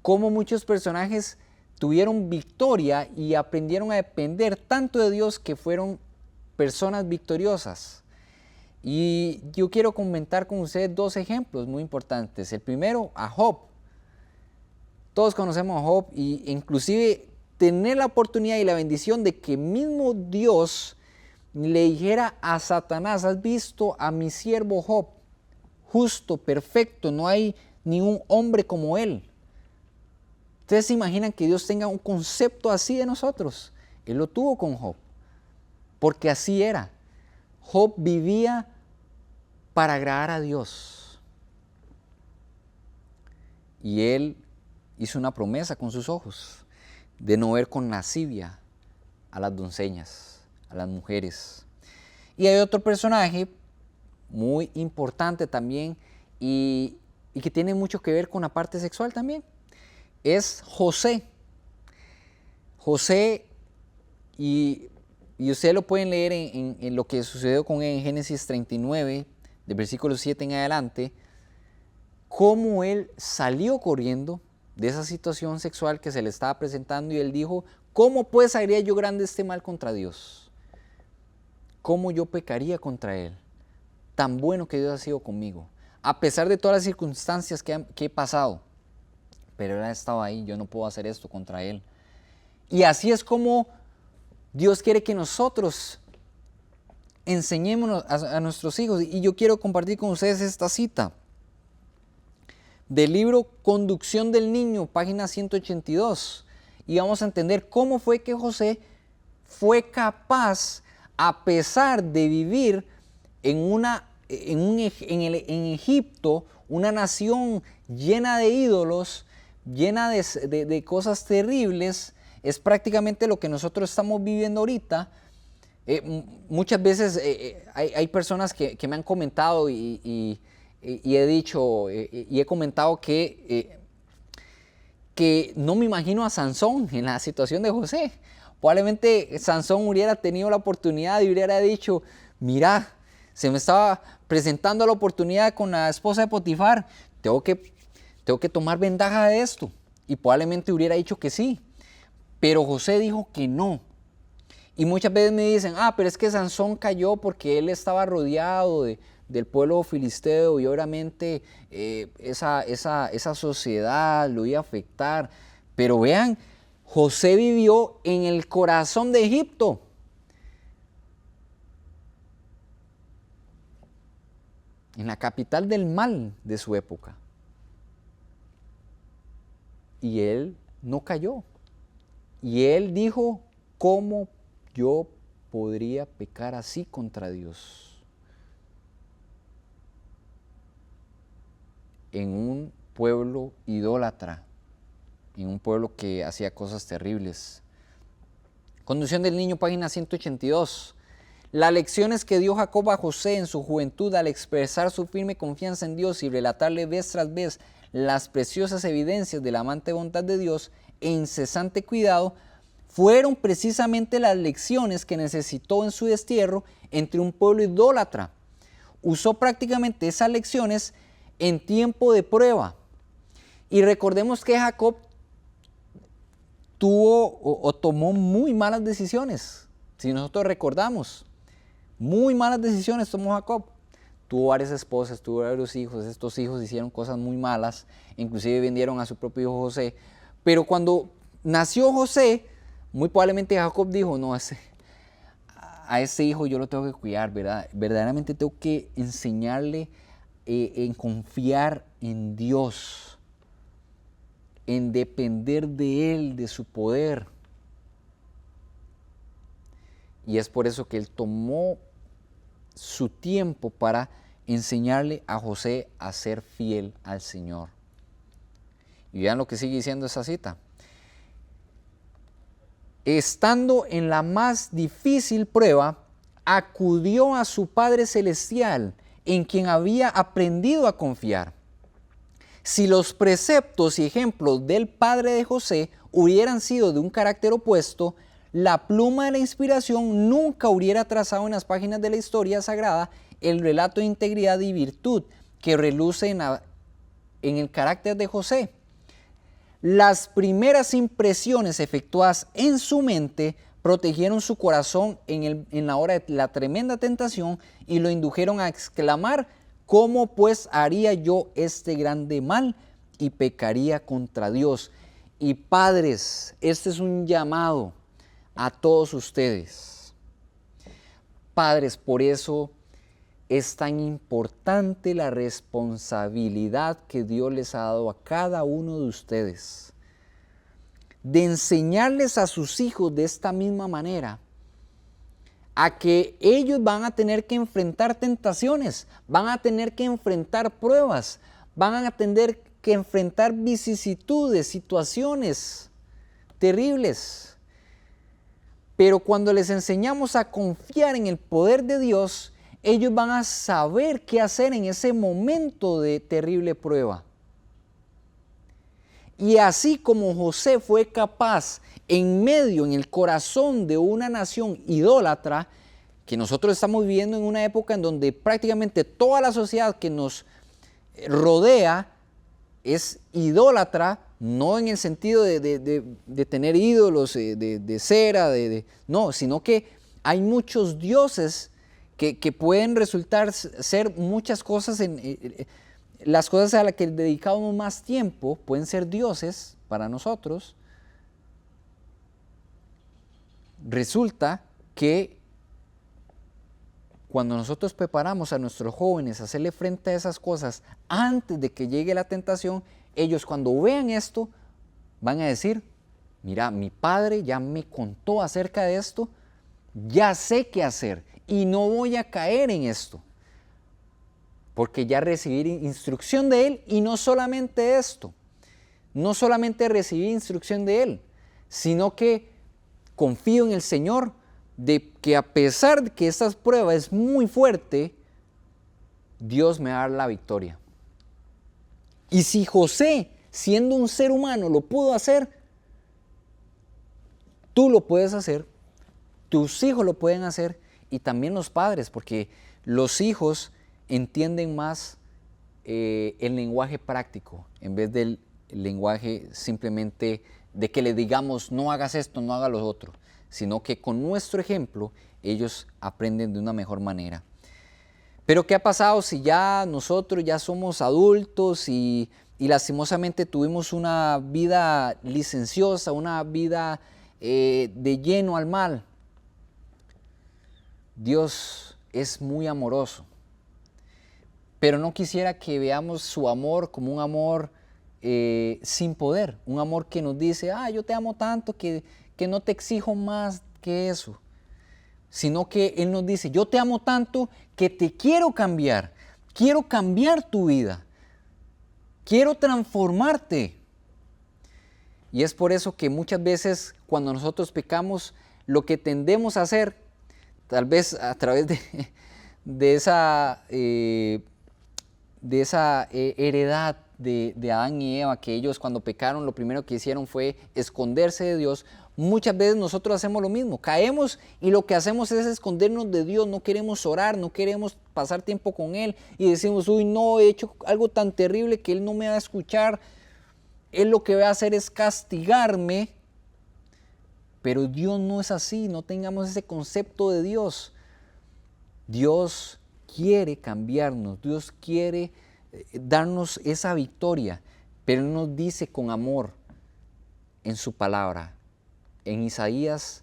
Como muchos personajes tuvieron victoria y aprendieron a depender tanto de Dios que fueron personas victoriosas. Y yo quiero comentar con ustedes dos ejemplos muy importantes. El primero, a Job. Todos conocemos a Job y inclusive tener la oportunidad y la bendición de que mismo Dios le dijera a Satanás: has visto a mi siervo Job, justo, perfecto, no hay ningún hombre como él. ¿Ustedes se imaginan que Dios tenga un concepto así de nosotros? Él lo tuvo con Job, porque así era. Job vivía para agradar a Dios. Y él hizo una promesa con sus ojos de no ver con lascivia a las doncellas, a las mujeres. Y hay otro personaje muy importante también y que tiene mucho que ver con la parte sexual también. Es José. José, y ustedes lo pueden leer en lo que sucedió con él en Génesis 39, del versículo 7 en adelante, cómo él salió corriendo de esa situación sexual que se le estaba presentando y él dijo: ¿cómo pues haría yo grande este mal contra Dios? ¿Cómo yo pecaría contra él? Tan bueno que Dios ha sido conmigo, a pesar de todas las circunstancias que he pasado, pero él ha estado ahí, yo no puedo hacer esto contra él. Y así es como Dios quiere que nosotros enseñemos a nuestros hijos. Y yo quiero compartir con ustedes esta cita del libro Conducción del Niño, página 182. Y vamos a entender cómo fue que José fue capaz, a pesar de vivir en Egipto, una nación llena de ídolos, llena de cosas terribles. Es prácticamente lo que nosotros estamos viviendo ahorita. Muchas veces hay personas que me han comentado y he dicho y he comentado que no me imagino a Sansón en la situación de José. Probablemente Sansón hubiera tenido la oportunidad y hubiera dicho: mira, se me estaba presentando la oportunidad con la esposa de Potifar, tengo que tomar ventaja de esto. Y probablemente hubiera dicho que sí, pero José dijo que no. Y muchas veces me dicen: pero es que Sansón cayó porque él estaba rodeado del pueblo filisteo y obviamente esa sociedad lo iba a afectar. Pero vean, José vivió en el corazón de Egipto. En la capital del mal de su época. Y él no cayó. Y él dijo: ¿cómo yo podría pecar así contra Dios? En un pueblo idólatra, en un pueblo que hacía cosas terribles. Conducción del Niño, página 182. Las lecciones que dio Jacob a José en su juventud al expresar su firme confianza en Dios y relatarle vez tras vez las preciosas evidencias de la amante bondad de Dios e incesante cuidado, fueron precisamente las lecciones que necesitó en su destierro entre un pueblo idólatra. Usó prácticamente esas lecciones en tiempo de prueba. Y recordemos que Jacob tomó muy malas decisiones. Si nosotros recordamos, muy malas decisiones tomó Jacob. Tuvo varias esposas, tuvo varios hijos. Estos hijos hicieron cosas muy malas. Inclusive vendieron a su propio hijo José. Pero cuando nació José, muy probablemente Jacob dijo: no, a ese hijo yo lo tengo que cuidar, ¿verdad? Verdaderamente tengo que enseñarle en confiar en Dios, en depender de Él, de su poder. Y es por eso que él tomó su tiempo para enseñarle a José a ser fiel al Señor. Y vean lo que sigue diciendo esa cita. Estando en la más difícil prueba, acudió a su Padre Celestial, en quien había aprendido a confiar. Si los preceptos y ejemplos del padre de José hubieran sido de un carácter opuesto, la pluma de la inspiración nunca hubiera trazado en las páginas de la historia sagrada el relato de integridad y virtud que reluce en el carácter de José. Las primeras impresiones efectuadas en su mente protegieron su corazón en la hora de la tremenda tentación y lo indujeron a exclamar: ¿cómo pues haría yo este grande mal y pecaría contra Dios? Y padres, este es un llamado a todos ustedes. Padres, por eso es tan importante la responsabilidad que Dios les ha dado a cada uno de ustedes, de enseñarles a sus hijos de esta misma manera, a que ellos van a tener que enfrentar tentaciones, van a tener que enfrentar pruebas, van a tener que enfrentar vicisitudes, situaciones terribles. Pero cuando les enseñamos a confiar en el poder de Dios, ellos van a saber qué hacer en ese momento de terrible prueba. Y así como José fue capaz en el corazón de una nación idólatra, que nosotros estamos viviendo en una época en donde prácticamente toda la sociedad que nos rodea es idólatra, no en el sentido de tener ídolos de cera, no, sino que hay muchos dioses que pueden resultar ser muchas cosas. Las cosas a las que dedicamos más tiempo pueden ser dioses para nosotros. Resulta que cuando nosotros preparamos a nuestros jóvenes a hacerle frente a esas cosas antes de que llegue la tentación, ellos cuando vean esto van a decir: mira, mi padre ya me contó acerca de esto, ya sé qué hacer y no voy a caer en esto, porque ya recibí instrucción de él. Y no solamente esto, no solamente recibí instrucción de él, sino que confío en el Señor de que a pesar de que esta prueba es muy fuerte, Dios me va a dar la victoria. Y si José, siendo un ser humano, lo pudo hacer, tú lo puedes hacer, tus hijos lo pueden hacer, y también los padres, porque los hijos entienden más el lenguaje práctico en vez del lenguaje simplemente de que le digamos no hagas esto, no hagas lo otro, sino que con nuestro ejemplo ellos aprenden de una mejor manera. Pero ¿qué ha pasado si ya nosotros ya somos adultos y lastimosamente tuvimos una vida licenciosa, una vida de lleno al mal? Dios es muy amoroso, pero no quisiera que veamos su amor como un amor sin poder, un amor que nos dice: yo te amo tanto que no te exijo más que eso, sino que Él nos dice: yo te amo tanto que te quiero cambiar tu vida, quiero transformarte. Y es por eso que muchas veces cuando nosotros pecamos, lo que tendemos a hacer, tal vez a través de esa heredad de Adán y Eva, que ellos cuando pecaron lo primero que hicieron fue esconderse de Dios, muchas veces nosotros hacemos lo mismo, caemos y lo que hacemos es escondernos de Dios, no queremos orar, no queremos pasar tiempo con Él y decimos: uy, no, he hecho algo tan terrible que Él no me va a escuchar, Él lo que va a hacer es castigarme. Pero Dios no es así, no tengamos ese concepto de Dios. Dios quiere cambiarnos, Dios quiere darnos esa victoria, pero Él nos dice con amor en su palabra. En Isaías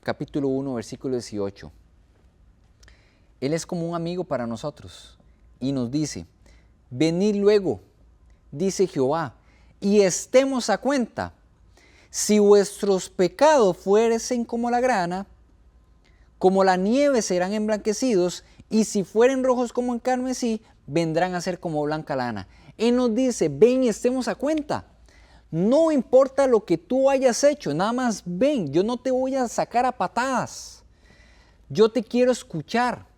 capítulo 1, versículo 18. Él es como un amigo para nosotros y nos dice: venid luego, dice Jehová, y estemos a cuenta. Si vuestros pecados fuesen como la grana, como la nieve serán emblanquecidos, y si fueren rojos como en carmesí, vendrán a ser como blanca lana. Él nos dice: ven y estemos a cuenta. No importa lo que tú hayas hecho, nada más ven, yo no te voy a sacar a patadas. Yo te quiero escuchar.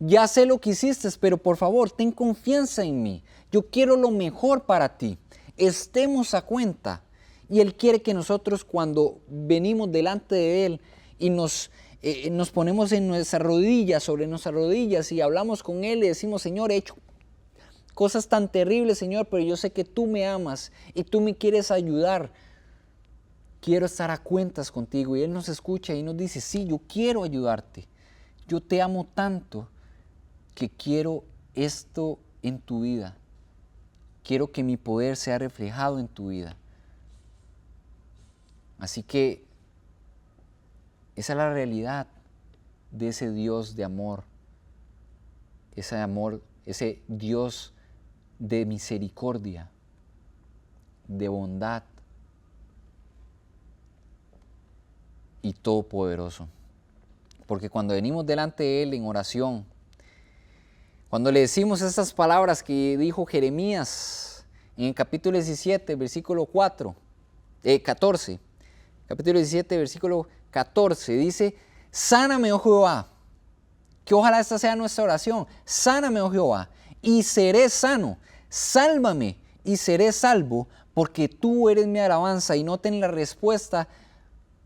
Ya sé lo que hiciste, pero por favor, ten confianza en mí. Yo quiero lo mejor para ti. Estemos a cuenta. Y Él quiere que nosotros cuando venimos delante de Él y nos ponemos en nuestras rodillas, sobre nuestras rodillas y hablamos con Él y decimos, Señor, he hecho cosas tan terribles, Señor, pero yo sé que tú me amas y tú me quieres ayudar. Quiero estar a cuentas contigo. Y Él nos escucha y nos dice, sí, yo quiero ayudarte. Yo te amo tanto que quiero esto en tu vida. Quiero que mi poder sea reflejado en tu vida. Así que esa es la realidad de ese Dios de amor. Ese Dios de misericordia, de bondad y todopoderoso. Porque cuando venimos delante de Él en oración, cuando le decimos estas palabras que dijo Jeremías en el capítulo 17, versículo 14, capítulo 17, versículo 14, dice, sáname, oh Jehová, que ojalá esta sea nuestra oración, sáname, oh Jehová, y seré sano, sálvame y seré salvo, porque tú eres mi alabanza. Y noten la respuesta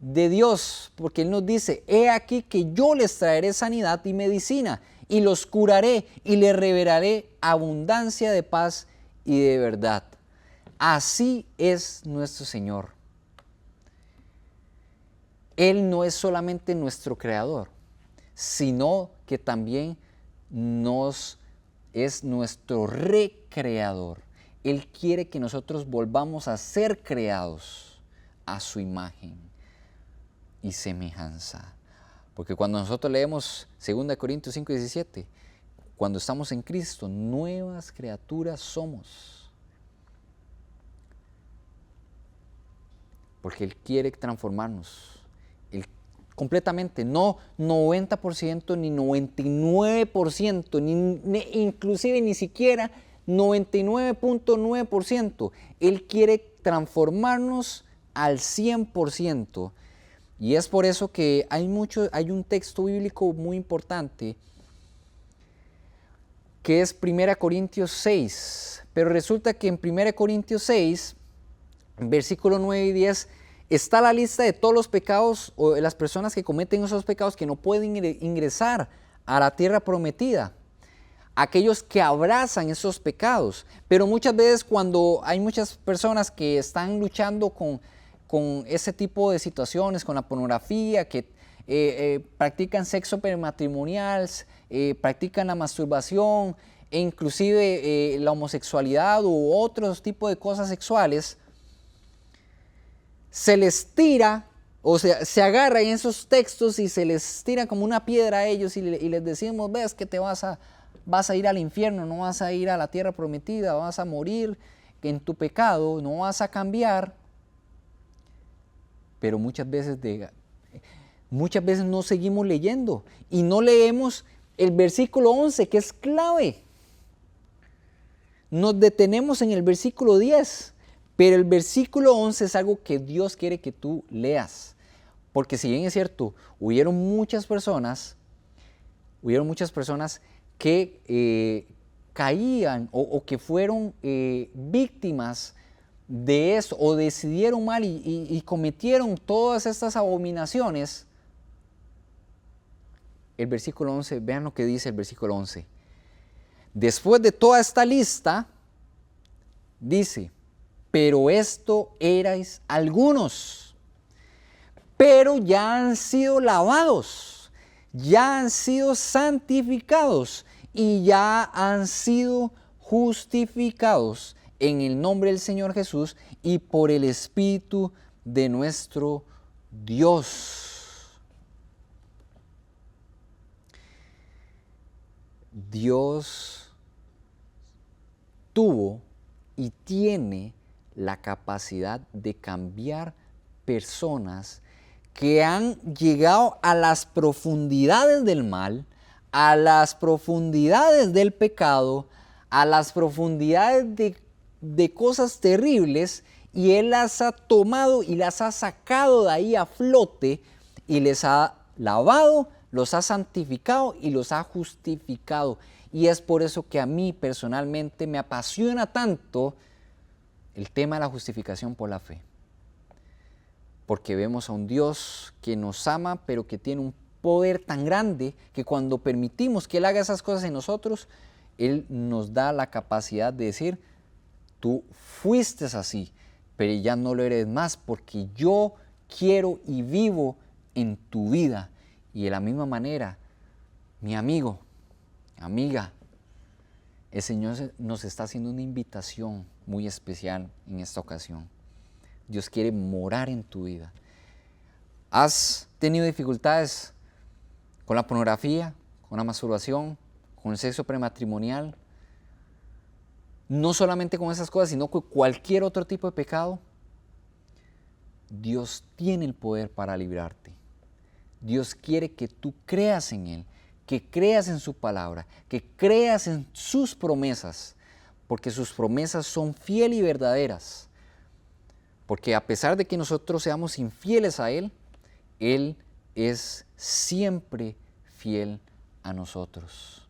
de Dios, porque Él nos dice, he aquí que yo les traeré sanidad y medicina, y los curaré y les revelaré abundancia de paz y de verdad. Así es nuestro Señor. Él no es solamente nuestro creador, sino que también es nuestro recreador. Él quiere que nosotros volvamos a ser creados a su imagen y semejanza. Porque cuando nosotros leemos 2 Corintios 5:17, cuando estamos en Cristo, nuevas criaturas somos. Porque Él quiere transformarnos. Completamente, no 90%, ni 99%, inclusive ni siquiera 99.9%. Él quiere transformarnos al 100%. Y es por eso que hay un texto bíblico muy importante que es 1 Corintios 6. Pero resulta que en 1 Corintios 6, versículos 9 y 10, está la lista de todos los pecados o de las personas que cometen esos pecados que no pueden ingresar a la tierra prometida. Aquellos que abrazan esos pecados. Pero muchas veces cuando hay muchas personas que están luchando con ese tipo de situaciones, con la pornografía, que practican sexo prematrimonial, practican la masturbación e inclusive la homosexualidad u otros tipos de cosas sexuales, se les tira, o sea, se agarra en esos textos y se les tira como una piedra a ellos y les decimos, ves que te vas a ir al infierno, no vas a ir a la tierra prometida, vas a morir en tu pecado, no vas a cambiar. Pero muchas veces no seguimos leyendo y no leemos el versículo 11, que es clave. Nos detenemos en el versículo 10. Pero el versículo 11 es algo que Dios quiere que tú leas. Porque si bien es cierto, hubieron muchas personas que caían o que fueron víctimas de eso, o decidieron mal y cometieron todas estas abominaciones. El versículo 11, vean lo que dice el versículo 11. Después de toda esta lista, dice, pero esto erais algunos, pero ya han sido lavados, ya han sido santificados y ya han sido justificados en el nombre del Señor Jesús y por el Espíritu de nuestro Dios. Dios tuvo y tiene la capacidad de cambiar personas que han llegado a las profundidades del mal, a las profundidades del pecado, a las profundidades de cosas terribles, y Él las ha tomado y las ha sacado de ahí a flote y les ha lavado, los ha santificado y los ha justificado. Y es por eso que a mí personalmente me apasiona tanto el tema de la justificación por la fe. Porque vemos a un Dios que nos ama, pero que tiene un poder tan grande que cuando permitimos que Él haga esas cosas en nosotros, Él nos da la capacidad de decir, tú fuiste así, pero ya no lo eres más porque yo quiero y vivo en tu vida. Y de la misma manera, mi amigo, amiga, el Señor nos está haciendo una invitación muy especial en esta ocasión. Dios quiere morar en tu vida. ¿Has tenido dificultades con la pornografía, con la masturbación, con el sexo prematrimonial? No solamente con esas cosas, sino con cualquier otro tipo de pecado. Dios tiene el poder para librarte. Dios quiere que tú creas en Él, que creas en su palabra, que creas en sus promesas, porque sus promesas son fieles y verdaderas. Porque a pesar de que nosotros seamos infieles a Él, Él es siempre fiel a nosotros.